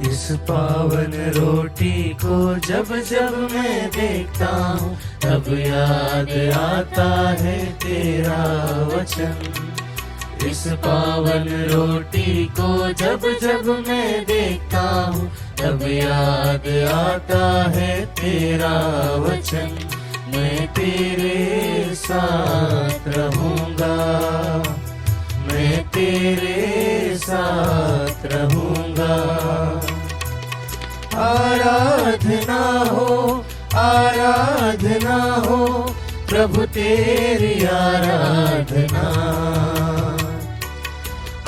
इस पावन रोटी को जब जब मैं देखता हूँ तब याद आता है तेरा वचन। इस पावन रोटी को जब जब मैं देखता हूँ तब याद आता है तेरा वचन। मैं तेरे साथ रहूँगा, मैं तेरे साथ रहूँगा। आराधना हो, आराधना हो, प्रभु तेरी आराधना।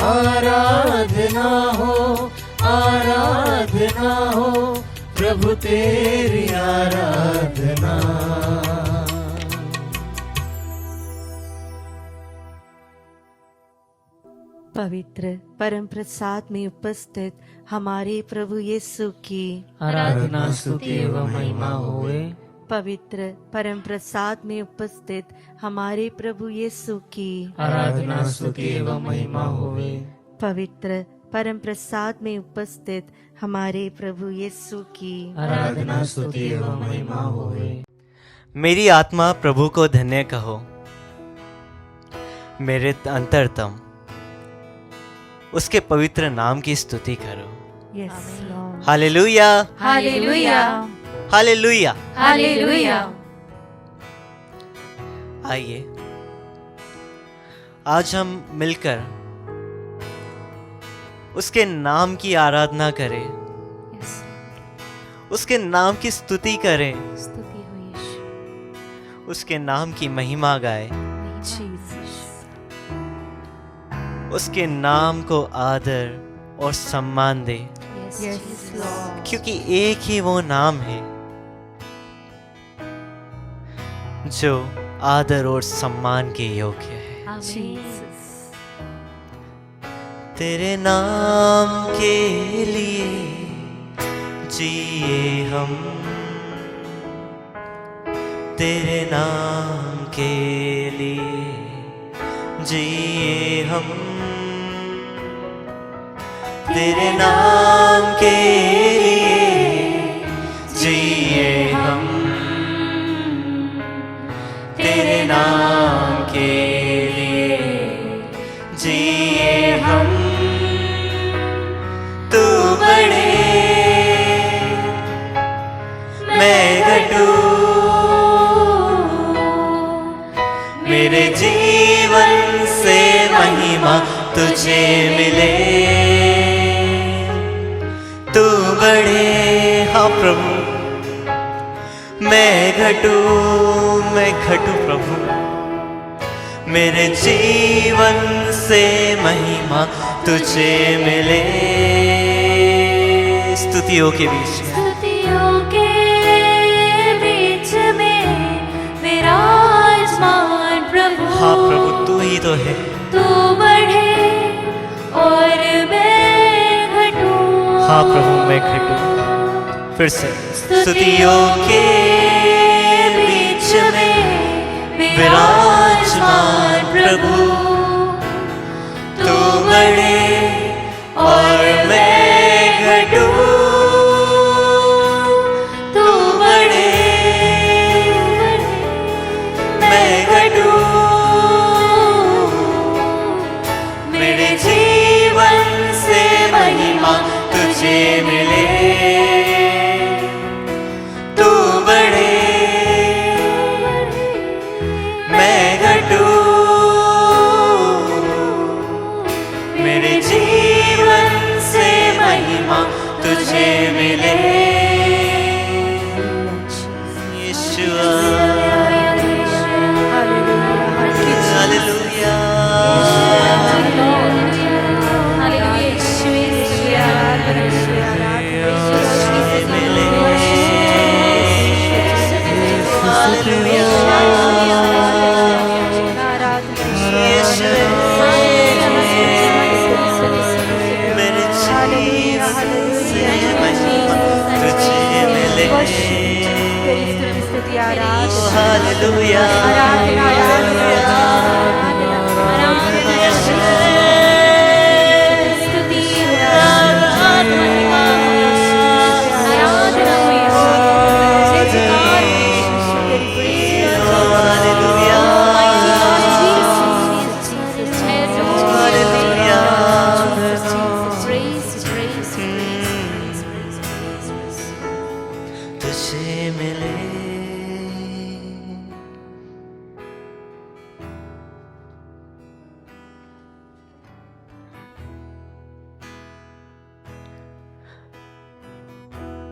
आराधना हो, आराधना हो, प्रभु तेरी आराधना। पवित्र परम प्रसाद में उपस्थित हमारे प्रभु यीशु की आराधना स्तुति एवं महिमा होए। पवित्र परम प्रसाद में उपस्थित हमारे प्रभु यीशु की आराधना स्तुति एवं महिमा होए। पवित्र परम प्रसाद में उपस्थित हमारे प्रभु यीशु की आराधना स्तुति एवं महिमा होए। मेरी आत्मा प्रभु को धन्य कहो, मेरे अंतरतम उसके पवित्र नाम की स्तुति करो। Yes Lord. Hallelujah, hallelujah, hallelujah. Hallelujah. आइए आज हम मिलकर उसके नाम की आराधना करें, उसके नाम की स्तुति करें, स्तुति हो यीशु। उसके नाम की महिमा गाए, जीसस। उसके नाम को आदर और सम्मान दे, यस लॉर्ड। क्योंकि एक ही वो नाम है जो आदर और सम्मान के योग्य है। जीसस। तेरे नाम के लिए जिए हम, तेरे नाम के लिए जिए हम, तेरे नाम के लिए जिए हम, तेरे नाम के लिए जिए हम। तू बड़े मैं घटू, मेरे जीवन से महिमा तुझे मिले। तू बड़े, हाँ प्रभु, मैं घटू प्रभु, मेरे जीवन से महिमा तुझे मिले। स्तुतियों के बीच में, स्तुतियों के बीच में विराजमान प्रभु। हाँ प्रभु, तू ही तो है। तू बढ़े और मैं घटूं। हाँ प्रभु, मैं घटू। फिर से, स्तुतियों के बीच में विराजमान प्रभु, तू बड़े और मैं घटू। तू बड़े मैं घटू, मेरे जीवन से महिमा तुझे मिले। तू बड़े मैं घटू, मेरे जीवन से महिमा तुझे मिले। यीशुआ, हालेलुया।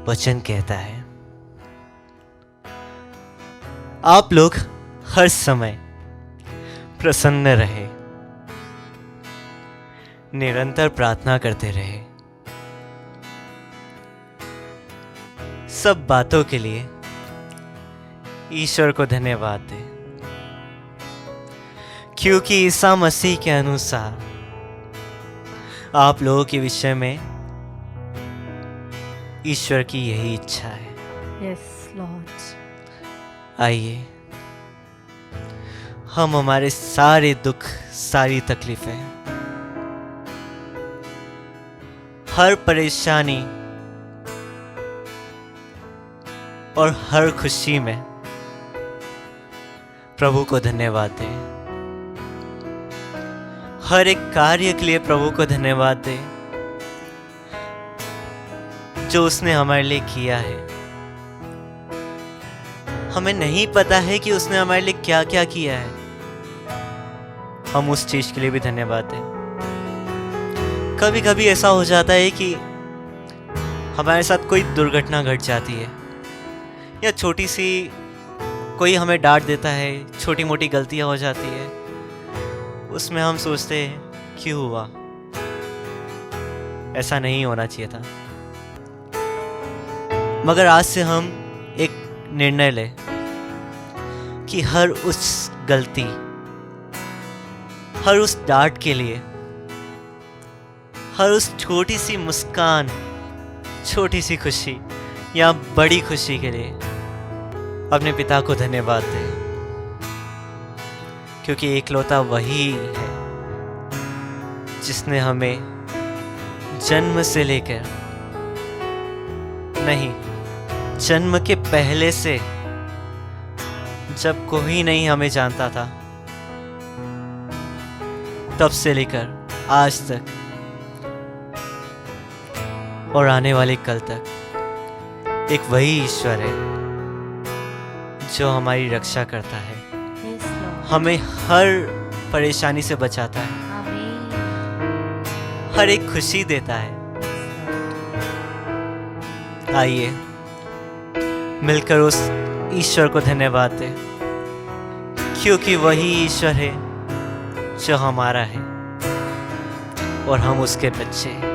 वचन कहता है, आप लोग हर समय प्रसन्न रहे, निरंतर प्रार्थना करते रहे, सब बातों के लिए ईश्वर को धन्यवाद दे, क्योंकि ईसा मसीह के अनुसार आप लोगों के विषय में ईश्वर की यही इच्छा है। Yes, Lord. आइए हम हमारे सारे दुख, सारी तकलीफें, हर परेशानी और हर खुशी में प्रभु को धन्यवाद दें। हर एक कार्य के लिए प्रभु को धन्यवाद दें जो उसने हमारे लिए किया है। हमें नहीं पता है कि उसने हमारे लिए क्या क्या किया है, हम उस चीज के लिए भी धन्यवाद दें। कभी कभी ऐसा हो जाता है कि हमारे साथ कोई दुर्घटना घट जाती है, या छोटी सी कोई हमें डांट देता है, छोटी मोटी गलतियां हो जाती है, उसमें हम सोचते हैं क्यों हुआ, ऐसा नहीं होना चाहिए था। मगर आज से हम एक निर्णय लें कि हर उस गलती, हर उस डांट के लिए, हर उस छोटी सी मुस्कान, छोटी सी खुशी या बड़ी खुशी के लिए अपने पिता को धन्यवाद दें, क्योंकि एकलौता वही है जिसने हमें जन्म से लेकर, नहीं, जन्म के पहले से, जब कोई नहीं हमें जानता था, तब से लेकर आज तक और आने वाले कल तक एक वही ईश्वर है जो हमारी रक्षा करता है, Yes, Lord. हमें हर परेशानी से बचाता है, Amen. हर एक खुशी देता है। आइए मिलकर उस ईश्वर को धन्यवाद दें, क्योंकि वही ईश्वर है जो हमारा है और हम उसके बच्चे हैं।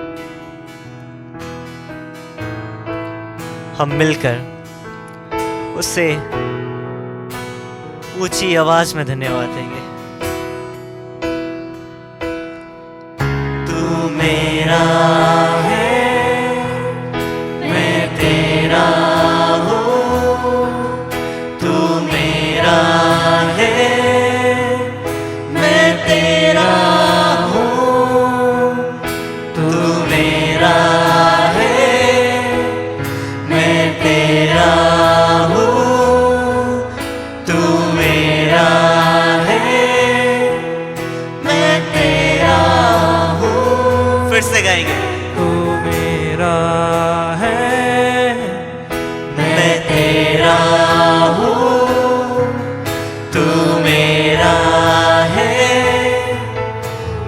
हम मिलकर उसे ऊंची आवाज में धन्यवाद देंगे। तू मेरा है, मैं तेरा हूँ, तू मेरा है, मैं तेरा हूँ, तू मेरा है, मैं तेरा हूँ, तू मेरा है, मैं तेरा हूँ। फिर से गाएंगे। तू मेरा है, मैं तेरा हूँ, तू मेरा है,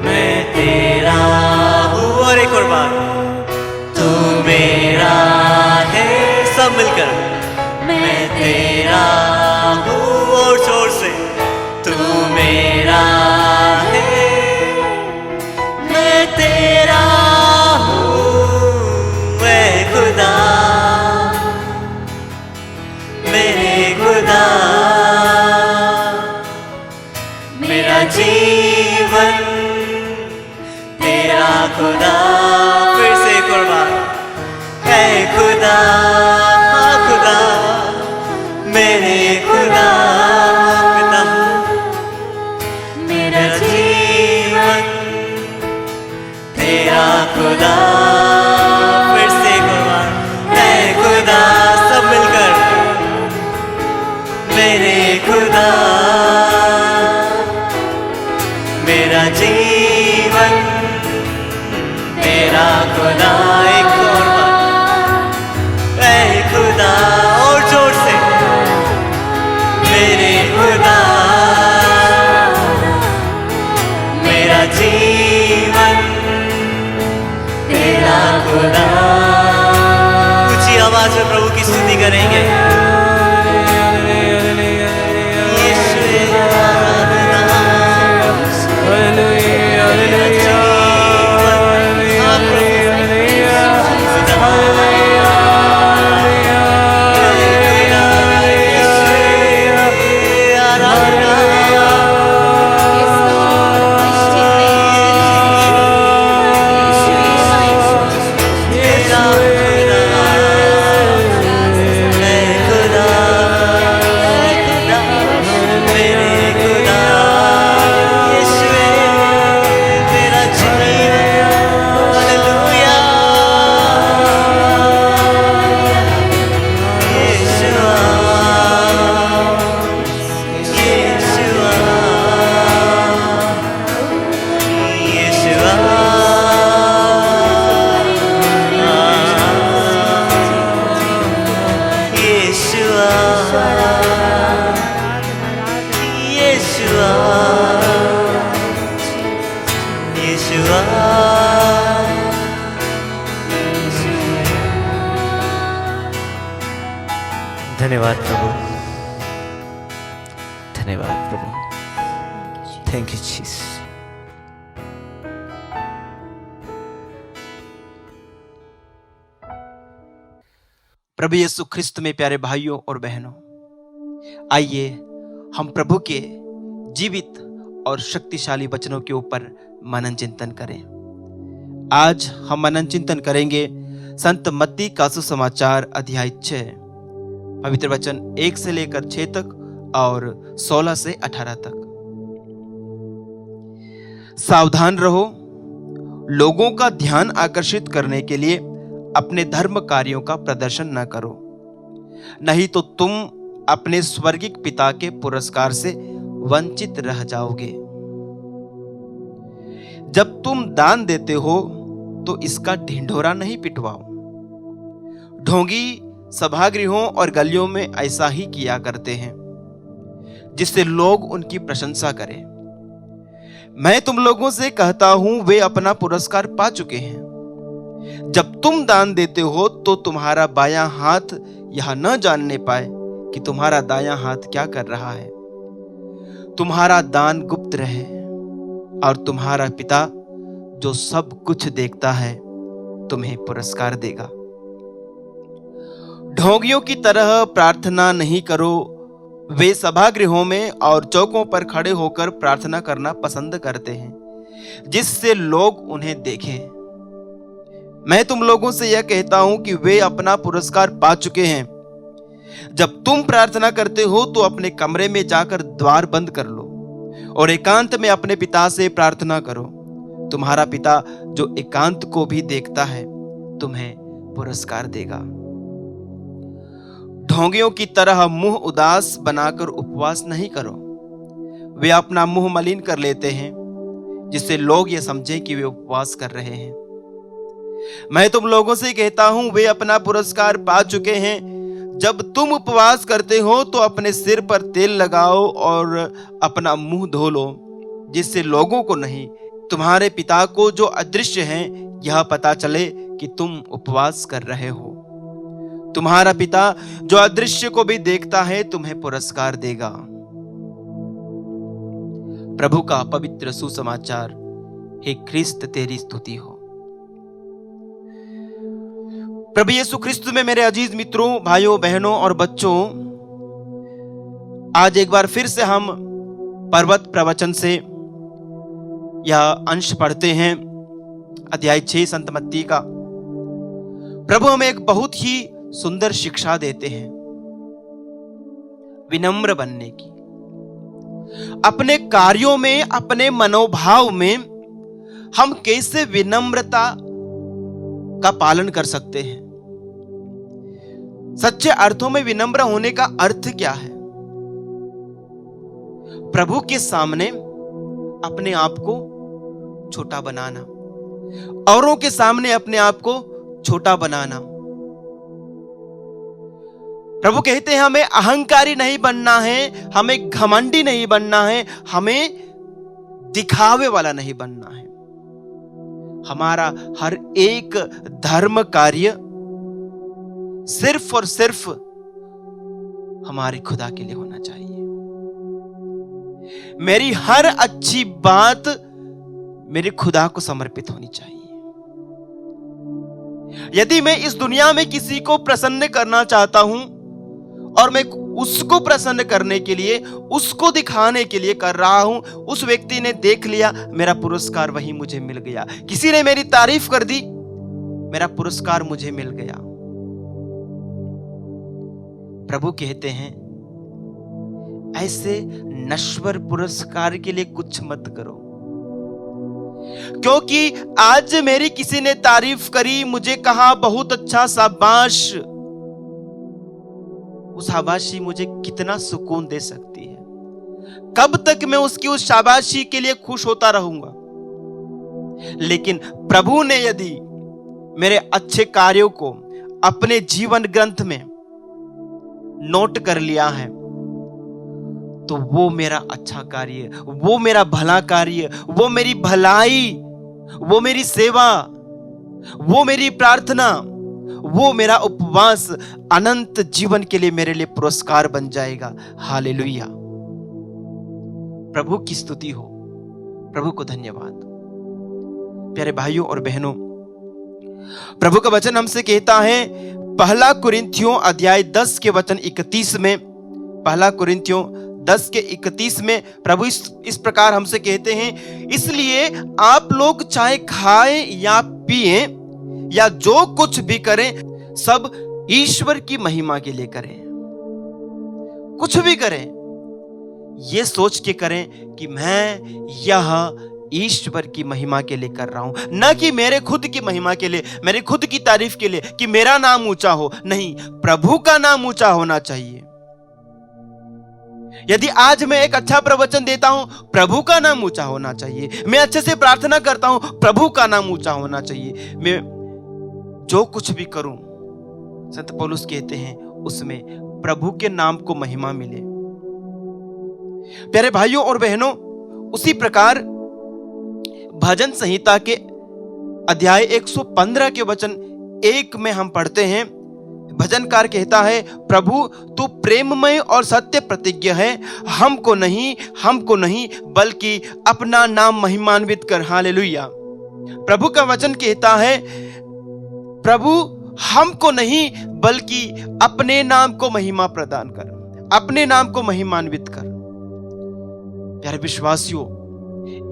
मैं तेरा हूँ। और एक और बार, तू मेरा है, सब मिलकर, मैं तेरा हूँ, और जोर से, तू मेरा है, मैं तेरा हूँ, मैं खुदा, मेरे खुदा, मेरा जीवन तेरा खुदा। फिर से एक और बार, है खुदा, हाँ खुदा, मेरे खुदा, पिता, मेरा जीवन तेरा खुदा। फिर से एक और बार, है खुदा, सब मिलकर, मेरे खुदा, मेरा जीवन तेरा करेंगे। यीशु आराधना, धन्यवाद प्रभु, धन्यवाद प्रभु। Thank you Jesus. प्रभु यीशु ख्रिस्त में प्यारे भाइयों और बहनों, आइए हम प्रभु के जीवित और शक्तिशाली वचनों के ऊपर मनन चिंतन करें। आज हम मनन चिंतन करेंगे संत मत्ती का सुसमाचार अध्याय 6, पवित्र वचन 1 से लेकर 6 तक और 16 से 18 तक। सावधान रहो, लोगों का ध्यान आकर्षित करने के लिए अपने धर्म कार्यों का प्रदर्शन न करो, नहीं तो तुम अपने स्वर्गिक पिता के पुरस्कार से वंचित रह जाओगे। जब तुम दान देते हो तो इसका ढिंढोरा नहीं पिटवाओ। ढोंगी सभागृहों और गलियों में ऐसा ही किया करते हैं, जिससे लोग उनकी प्रशंसा करें। मैं तुम लोगों से कहता हूं, वे अपना पुरस्कार पा चुके हैं। जब तुम दान देते हो तो तुम्हारा बायां हाथ यह न जानने पाए कि तुम्हारा दायां हाथ क्या कर रहा है। तुम्हारा दान गुप्त रहे और तुम्हारा पिता जो सब कुछ देखता है तुम्हें पुरस्कार देगा। ढोंगियों की तरह प्रार्थना नहीं करो। वे सभागृहों में और चौकों पर खड़े होकर प्रार्थना करना पसंद करते हैं, जिससे लोग उन्हें देखें। मैं तुम लोगों से यह कहता हूं कि वे अपना पुरस्कार पा चुके हैं। जब तुम प्रार्थना करते हो तो अपने कमरे में जाकर द्वार बंद कर लो और एकांत में अपने पिता से प्रार्थना करो। तुम्हारा पिता जो एकांत को भी देखता है तुम्हें पुरस्कार देगा। ढोंगियों की तरह मुंह उदास बनाकर उपवास नहीं करो। वे अपना मुंह मलिन कर लेते हैं, जिससे लोग ये समझें कि वे उपवास कर रहे हैं। मैं तुम लोगों से कहता हूं, वे अपना पुरस्कार पा चुके हैं। जब तुम उपवास करते हो तो अपने सिर पर तेल लगाओ और अपना मुंह धो लो, जिससे लोगों को नहीं, तुम्हारे पिता को जो अदृश्य हैं यह पता चले कि तुम उपवास कर रहे हो। तुम्हारा पिता जो अदृश्य को भी देखता है तुम्हें पुरस्कार देगा। प्रभु का पवित्र सुसमाचार। हे ख्रिस्त तेरी स्तुति हो। प्रभु यीशु ख्रिस्त में मेरे अजीज मित्रों, भाइयों, बहनों और बच्चों, आज एक बार फिर से हम पर्वत प्रवचन से यह अंश पढ़ते हैं, अध्याय 6 संत मत्ती का। प्रभु हमें एक बहुत ही सुंदर शिक्षा देते हैं, विनम्र बनने की। अपने कार्यों में, अपने मनोभाव में हम कैसे विनम्रता का पालन कर सकते हैं। सच्चे अर्थों में विनम्र होने का अर्थ क्या है? प्रभु के सामने अपने आप को छोटा बनाना, औरों के सामने अपने आप को छोटा बनाना। प्रभु कहते हैं हमें अहंकारी नहीं बनना है, हमें घमंडी नहीं बनना है, हमें दिखावे वाला नहीं बनना है। हमारा हर एक धर्म कार्य सिर्फ और सिर्फ हमारे खुदा के लिए होना चाहिए। मेरी हर अच्छी बात मेरे खुदा को समर्पित होनी चाहिए। यदि मैं इस दुनिया में किसी को प्रसन्न करना चाहता हूं और मैं उसको प्रसन्न करने के लिए, उसको दिखाने के लिए कर रहा हूं, उस व्यक्ति ने देख लिया, मेरा पुरस्कार वही मुझे मिल गया। किसी ने मेरी तारीफ कर दी, मेरा पुरस्कार मुझे मिल गया। प्रभु कहते हैं ऐसे नश्वर पुरस्कार के लिए कुछ मत करो, क्योंकि आज मेरी किसी ने तारीफ करी, मुझे कहा बहुत अच्छा, शाबाश। उस शाबाशी मुझे कितना सुकून दे सकती है। कब तक मैं उसकी उस शाबाशी के लिए खुश होता रहूंगा। लेकिन प्रभु ने यदि मेरे अच्छे कार्यों को अपने जीवन ग्रंथ में नोट कर लिया है, तो वो मेरा अच्छा कार्य, वो मेरा भला कार्य, वो मेरी भलाई, वो मेरी सेवा, वो मेरी प्रार्थना, वो मेरा उपवास अनंत जीवन के लिए मेरे लिए पुरस्कार बन जाएगा। हालेलुया। प्रभु की स्तुति हो, प्रभु को धन्यवाद। प्यारे भाइयों और बहनों, प्रभु का वचन हमसे कहता है पहला कुरिन्थियों अध्याय 10 के वचन 31 में, पहला कुरिन्थियों 10 के 31 में प्रभु इस प्रकार हमसे कहते हैं, इसलिए आप लोग चाहे खाएं या पिएं या जो कुछ भी करें, सब ईश्वर की महिमा के लिए करें। कुछ भी करें, ये सोच के करें कि मैं यह ईश्वर की महिमा के लिए कर रहा हूं, न कि मेरे खुद की महिमा के लिए, मेरे खुद की तारीफ के लिए कि मेरा नाम ऊंचा हो। नहीं, प्रभु का नाम ऊंचा होना चाहिए। यदि आज मैं एक अच्छा प्रवचन देता हूं, प्रभु का नाम ऊंचा होना चाहिए। मैं अच्छे से प्रार्थना करता हूं, प्रभु का नाम ऊंचा होना चाहिए। मैं जो कुछ भी करूं, संत पौलुस कहते हैं, उसमें प्रभु के नाम को महिमा मिले। प्यारे भाइयों और बहनों, उसी प्रकार भजन संहिता के अध्याय 115 के वचन 1 में हम पढ़ते हैं, भजनकार कहता है, प्रभु तू प्रेममय और सत्य प्रतिज्ञ है, हमको नहीं बल्कि अपना नाम महिमान्वित कर। हालेलुया। प्रभु का वचन कहता है, प्रभु हमको नहीं बल्कि अपने नाम को महिमा प्रदान कर, अपने नाम को महिमान्वित कर। प्यारे विश्वासियों,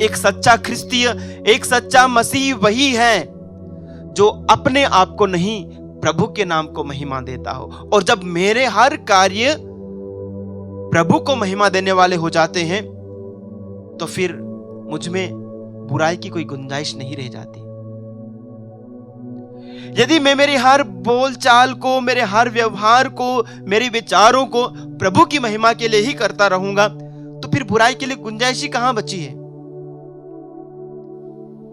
एक सच्चा ख्रिस्तीय, एक सच्चा मसीह वही है जो अपने आप को नहीं, प्रभु के नाम को महिमा देता हो। और जब मेरे हर कार्य प्रभु को महिमा देने वाले हो जाते हैं, तो फिर मुझ में बुराई की कोई गुंजाइश नहीं रह जाती। यदि मैं मेरी हर बोलचाल को, मेरे हर व्यवहार को, मेरे विचारों को प्रभु की महिमा के लिए ही करता रहूंगा, तो फिर बुराई के लिए गुंजाइश ही कहां बची है।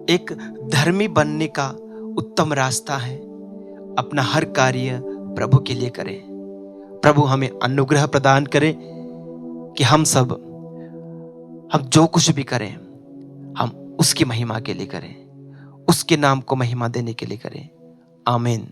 एक धर्मी बनने का उत्तम रास्ता है, अपना हर कार्य प्रभु के लिए करें। प्रभु हमें अनुग्रह प्रदान करे कि हम जो कुछ भी करें, हम उसकी महिमा के लिए करें, उसके नाम को महिमा देने के लिए करें। आमीन।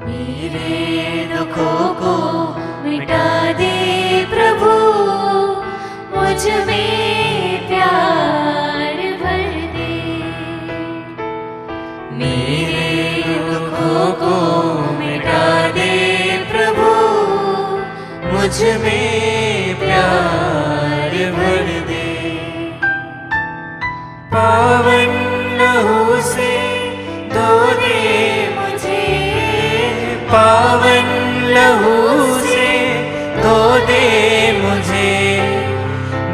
मेरे दुखों को मिटा दे प्रभु, मुझ में प्यार भर दे। मेरे दुखों को मिटा दे प्रभु, मुझ में प्यार भर दे। पावन लहू से धो दे मुझे, पावन लहू से धो दे मुझे,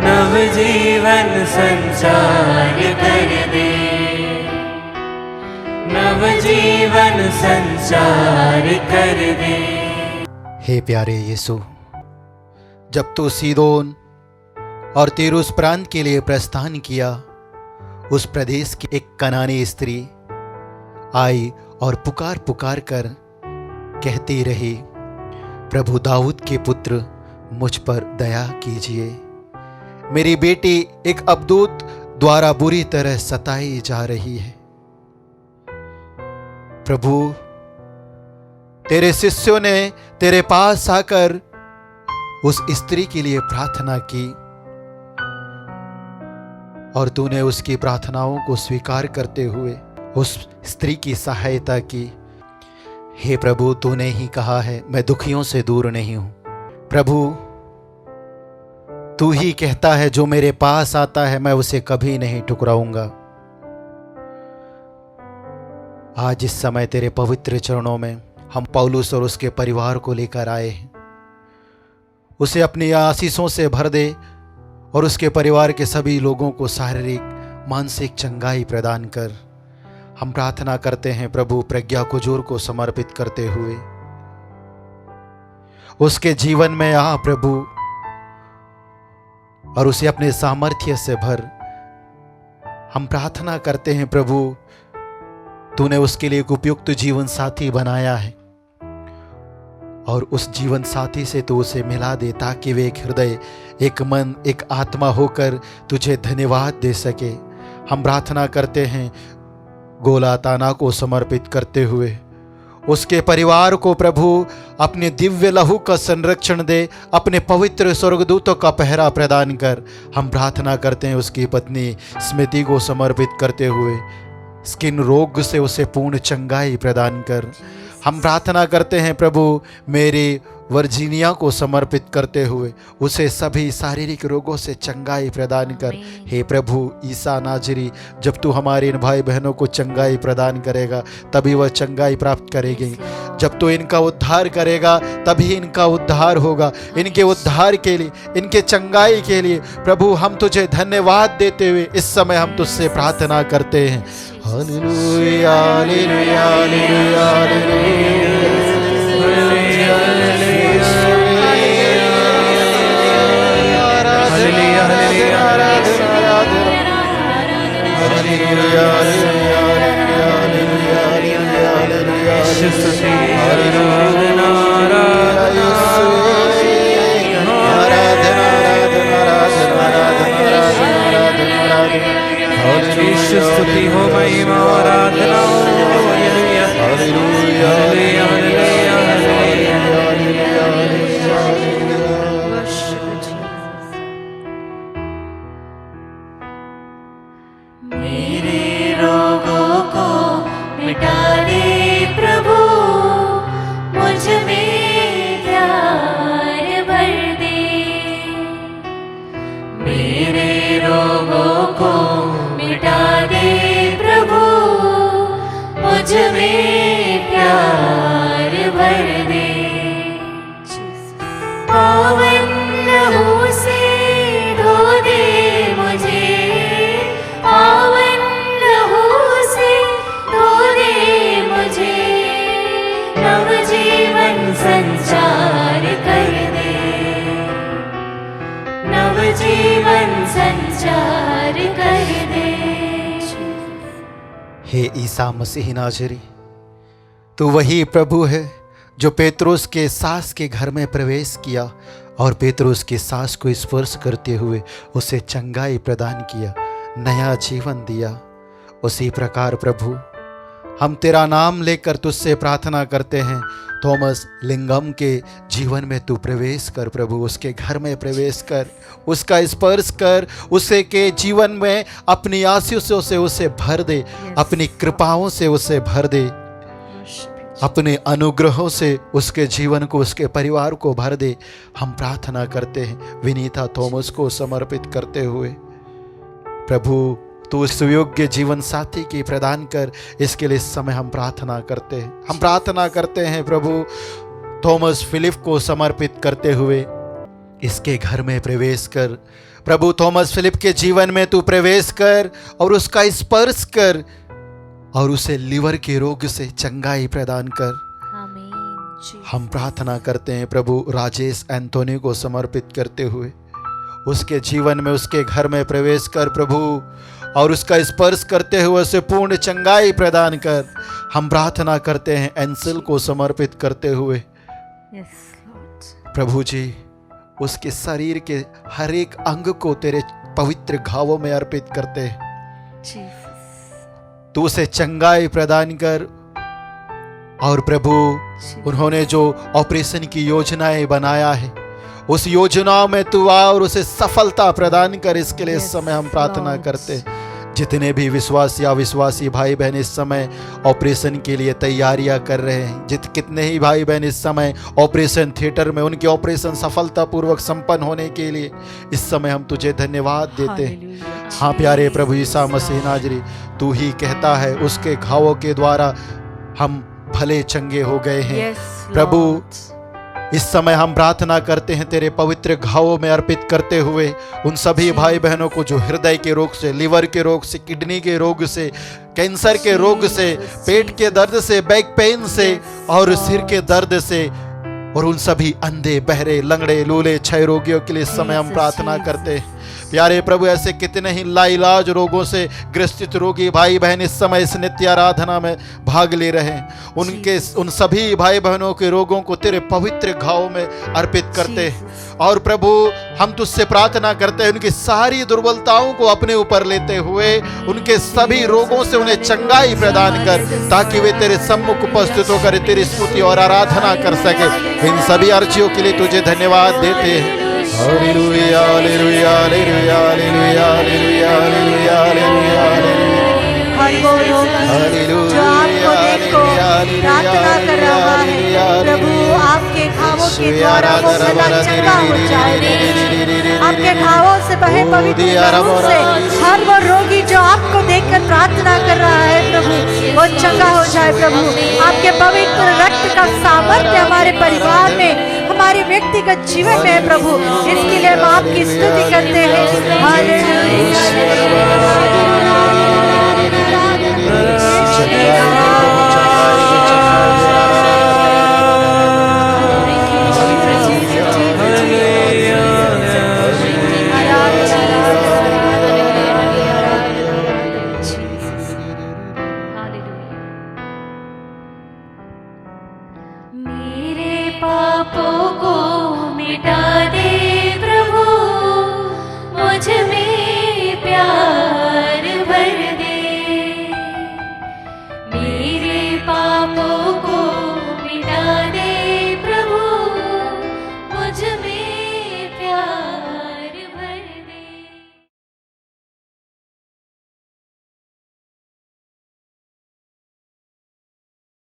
नवजीवन संचार कर दे, नवजीवन संचार कर दे। हे प्यारे यीशु, जब तू सीदोन और तीरुस प्रांत के लिए प्रस्थान किया, उस प्रदेश की एक कनानी स्त्री आई और पुकार पुकार कर कहती रही, प्रभु दाऊद के पुत्र मुझ पर दया कीजिए। मेरी बेटी एक अबदूत द्वारा बुरी तरह सताई जा रही है। प्रभु, तेरे शिष्यों ने तेरे पास आकर उस स्त्री के लिए प्रार्थना की और तूने उसकी प्रार्थनाओं को स्वीकार करते हुए उस स्त्री की सहायता की। हे प्रभु, तूने ही कहा है, मैं दुखियों से दूर नहीं हूं। प्रभु, तू ही कहता है, जो मेरे पास आता है मैं उसे कभी नहीं ठुकराऊंगा। आज इस समय तेरे पवित्र चरणों में हम पौलुस और उसके परिवार को लेकर आए हैं। उसे अपनी आशीषों से भर दे और उसके परिवार के सभी लोगों को शारीरिक मानसिक चंगाई प्रदान कर। हम प्रार्थना करते हैं प्रभु, प्रज्ञा कुजूर को समर्पित करते हुए उसके जीवन में आ प्रभु, और उसे अपने सामर्थ्य से भर। हम प्रार्थना करते हैं प्रभु, तूने उसके लिए एक उपयुक्त जीवन साथी बनाया है और उस जीवन साथी से तू उसे मिला दे ताकि वे एक हृदय, एक मन, एक आत्मा होकर तुझे धन्यवाद दे सके। हम प्रार्थना करते हैं गोला ताना को समर्पित करते हुए उसके परिवार को प्रभु अपने दिव्य लहू का संरक्षण दे, अपने पवित्र स्वर्गदूतों का पहरा प्रदान कर। हम प्रार्थना करते हैं उसकी पत्नी स्मृति को समर्पित करते हुए स्किन रोग से उसे पूर्ण चंगाई प्रदान कर। हम प्रार्थना करते हैं प्रभु मेरी वर्जीनिया को समर्पित करते हुए उसे सभी शारीरिक रोगों से चंगाई प्रदान कर। हे प्रभु ईसा नाजरी, जब तू हमारे इन भाई बहनों को चंगाई प्रदान करेगा तभी वह चंगाई प्राप्त करेगी। जब तू इनका उद्धार करेगा तभी इनका उद्धार होगा। इनके उद्धार के लिए, इनके चंगाई के लिए प्रभु हम तुझे धन्यवाद देते हुए इस समय हम तुझसे प्रार्थना करते हैं। हालेलुया हालेलुया हालेलुया स्तुति हो, महिमा और आराधना हो। हालेलुया हालेलुया मेरे रोगों को मिटा दे प्रभु, मुझ में प्यार भर दे। मेरे रोगों को मिटा दे प्रभु, मुझ में प्यार भर दे। पावन लहू से धो दे मुझे, पावन लहू से धो दे मुझे। नवजीवन संचार कर दे, नवजीवन संचार कर दे। हे ईसा मसीह नाजरी, तू वही प्रभु है जो पेतरुस के सास के घर में प्रवेश किया और पेतरुस की सास को स्पर्श करते हुए उसे चंगाई प्रदान किया, नया जीवन दिया। उसी प्रकार प्रभु हम तेरा नाम लेकर तुझसे प्रार्थना करते हैं, थॉमस लिंगम के जीवन में तू प्रवेश कर प्रभु, उसके घर में प्रवेश कर, उसका स्पर्श कर, उसे के जीवन में अपनी आशीषों से उसे भर दे, अपनी कृपाओं से उसे भर दे, अपने अनुग्रहों से उसके जीवन को, उसके परिवार को भर दे। हम प्रार्थना करते हैं विनीता थॉमस को समर्पित करते हुए प्रभु तू सुयोग्य जीवन साथी की प्रदान कर, इसके लिए इस समय हम प्रार्थना करते हैं। हम प्रार्थना करते हैं प्रभु थॉमस फिलिप को समर्पित करते हुए इसके घर में प्रवेश कर। प्रभु थॉमस फिलिप के जीवन में तू प्रवेश कर और उसका स्पर्श कर और उसे लीवर के रोग से चंगाई प्रदान कर। हम प्रार्थना करते हैं प्रभु राजेश एंथोनी को समर्पित करते हुए उसके जीवन में, उसके घर में प्रवेश कर प्रभु, और उसका स्पर्श करते हुए उसे पूर्ण चंगाई प्रदान कर। हम प्रार्थना करते हैं एंसिल को समर्पित करते हुए Yes, Lord. प्रभु जी, उसके शरीर के हर एक अंग को तेरे पवित्र घावों में अर्पित करते हैं। Jesus. तू उसे चंगाई प्रदान कर। और प्रभु, उन्होंने जो ऑपरेशन की योजनाएं बनाया है, उस योजना में तू आ और उसे सफलता प्रदान कर। इसके लिए इस समय हम प्रार्थना करते हैं। जितने भी विश्वासी अविश्वासी भाई बहन इस समय ऑपरेशन के लिए तैयारियां कर रहे हैं, कितने ही भाई बहन इस समय ऑपरेशन थिएटर में, उनके ऑपरेशन सफलतापूर्वक संपन्न होने के लिए इस समय हम तुझे धन्यवाद देते हैं। हाँ प्यारे प्रभु यीशु मसीह नाजरी, तू ही कहता है उसके घावों के द्वारा हम भले चंगे हो गए हैं। Yes, प्रभु, Lord. इस समय हम प्रार्थना करते हैं तेरे पवित्र घावों में अर्पित करते हुए उन सभी भाई बहनों को जो हृदय के रोग से, लिवर के रोग से, किडनी के रोग से, कैंसर के रोग से, पेट के दर्द से, बैक पेन से और सिर के दर्द से, और उन सभी अंधे, बहरे, लंगड़े, लूले, क्षय रोगियों के लिए इस समय हम प्रार्थना करते हैं। प्यारे प्रभु, ऐसे कितने ही लाइलाज रोगों से ग्रसित रोगी भाई बहन इस समय इस नित्य आराधना में भाग ले रहे हैं। उनके उन सभी भाई बहनों के रोगों को तेरे पवित्र घावों में अर्पित करते हैं। और प्रभु, हम तुझसे प्रार्थना करते हैं उनकी सारी दुर्बलताओं को अपने ऊपर लेते हुए उनके सभी रोगों से उन्हें चंगाई प्रदान कर, ताकि वे तेरे सम्मुख उपस्थित होकर तेरी स्तुति और आराधना कर सके। इन सभी अर्जियों के लिए तुझे धन्यवाद देते हैं। Hallelujah, hallelujah, hallelujah, hallelujah, hallelujah, hallelujah, hallelujah. हर वो रोगी जो आपको देखो प्रार्थना कर रहा है, प्रभु आपके घावों के द्वारा वो भला चंगा हो जाए। आपके घावों से बहे पवित्र खून से हर वो रोगी जो आपको देखकर प्रार्थना कर रहा है, प्रभु वो चंगा हो जाए। प्रभु, आपके पवित्र रक्त का सामर्थ्य हमारे परिवार में, हमारे व्यक्तिगत जीवन में है प्रभु। इसके लिए हम आपकी स्तुति करते हैं। हालेलुया। मेरे पापों को मिटा दे प्रभु, मुझ में प्यार भर दे। मेरे पापों को मिटा